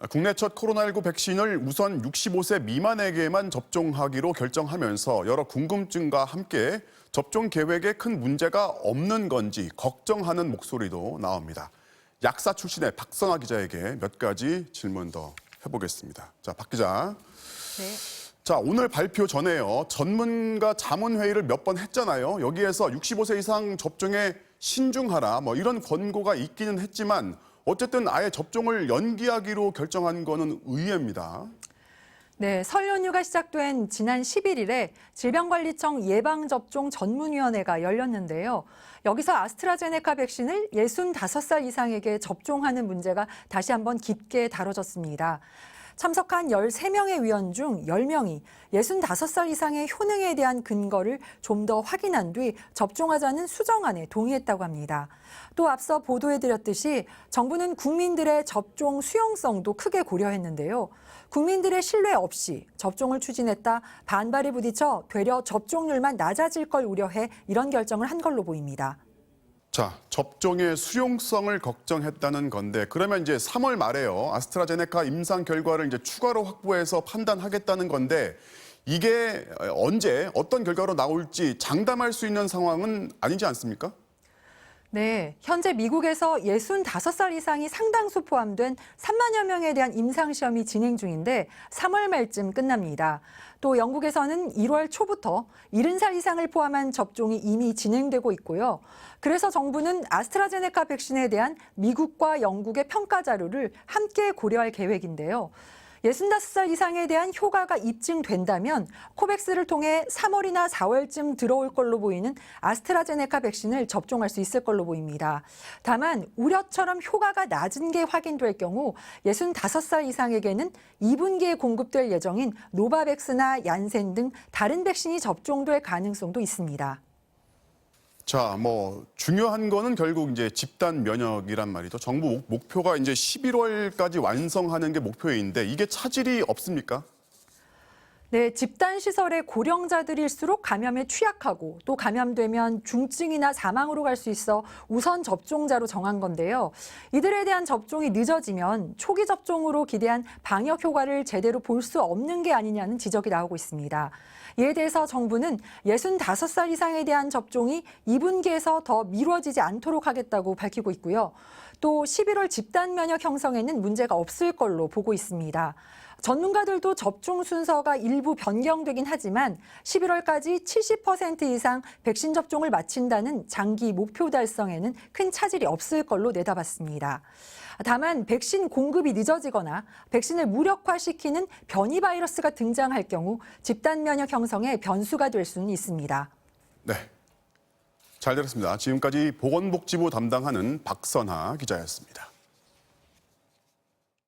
국내 첫 코로나19 백신을 우선 65세 미만에게만 접종하기로 결정하면서 여러 궁금증과 함께 접종 계획에 큰 문제가 없는 건지 걱정하는 목소리도 나옵니다. 약사 출신의 박선아 기자에게 몇 가지 질문 더 해보겠습니다. 자, 박 기자. 네. 자, 오늘 발표 전에요. 전문가 자문회의를 몇 번 했잖아요. 여기에서 65세 이상 접종에 신중하라 이런 권고가 있기는 했지만 어쨌든 아예 접종을 연기하기로 결정한 거는 의외입니다. 네, 설 연휴가 시작된 지난 11일에 질병관리청 예방접종 전문위원회가 열렸는데요. 여기서 아스트라제네카 백신을 65살 이상에게 접종하는 문제가 다시 한번 깊게 다뤄졌습니다. 참석한 13명의 위원 중 10명이 65살 이상의 효능에 대한 근거를 좀 더 확인한 뒤 접종하자는 수정안에 동의했다고 합니다. 또 앞서 보도해드렸듯이 정부는 국민들의 접종 수용성도 크게 고려했는데요. 국민들의 신뢰 없이 접종을 추진했다 반발이 부딪혀 되려 접종률만 낮아질 걸 우려해 이런 결정을 한 걸로 보입니다. 자, 접종의 수용성을 걱정했다는 건데 그러면 이제 3월 말에요. 아스트라제네카 임상 결과를 이제 추가로 확보해서 판단하겠다는 건데 이게 언제 어떤 결과로 나올지 장담할 수 있는 상황은 아니지 않습니까? 네, 현재 미국에서 65살 이상이 상당수 포함된 3만여 명에 대한 임상시험이 진행 중인데 3월 말쯤 끝납니다. 또 영국에서는 1월 초부터 70살 이상을 포함한 접종이 이미 진행되고 있고요. 그래서 정부는 아스트라제네카 백신에 대한 미국과 영국의 평가 자료를 함께 고려할 계획인데요. 65살 이상에 대한 효과가 입증된다면 코백스를 통해 3월이나 4월쯤 들어올 걸로 보이는 아스트라제네카 백신을 접종할 수 있을 걸로 보입니다. 다만 우려처럼 효과가 낮은 게 확인될 경우 65살 이상에게는 2분기에 공급될 예정인 노바백스나 얀센 등 다른 백신이 접종될 가능성도 있습니다. 자, 중요한 거는 결국 이제 집단 면역이란 말이죠. 정부 목표가 이제 11월까지 완성하는 게 목표인데 이게 차질이 없습니까? 네, 집단 시설의 고령자들일수록 감염에 취약하고 또 감염되면 중증이나 사망으로 갈 수 있어 우선 접종자로 정한 건데요. 이들에 대한 접종이 늦어지면 초기 접종으로 기대한 방역 효과를 제대로 볼 수 없는 게 아니냐는 지적이 나오고 있습니다. 이에 대해서 정부는 65살 이상에 대한 접종이 2분기에서 더 미뤄지지 않도록 하겠다고 밝히고 있고요. 또 11월 집단 면역 형성에는 문제가 없을 걸로 보고 있습니다. 전문가들도 접종 순서가 일부 변경되긴 하지만 11월까지 70% 이상 백신 접종을 마친다는 장기 목표 달성에는 큰 차질이 없을 걸로 내다봤습니다. 다만 백신 공급이 늦어지거나 백신을 무력화시키는 변이 바이러스가 등장할 경우 집단 면역 형성에 변수가 될 수는 있습니다. 네, 잘 들었습니다. 지금까지 보건복지부 담당하는 박선아 기자였습니다.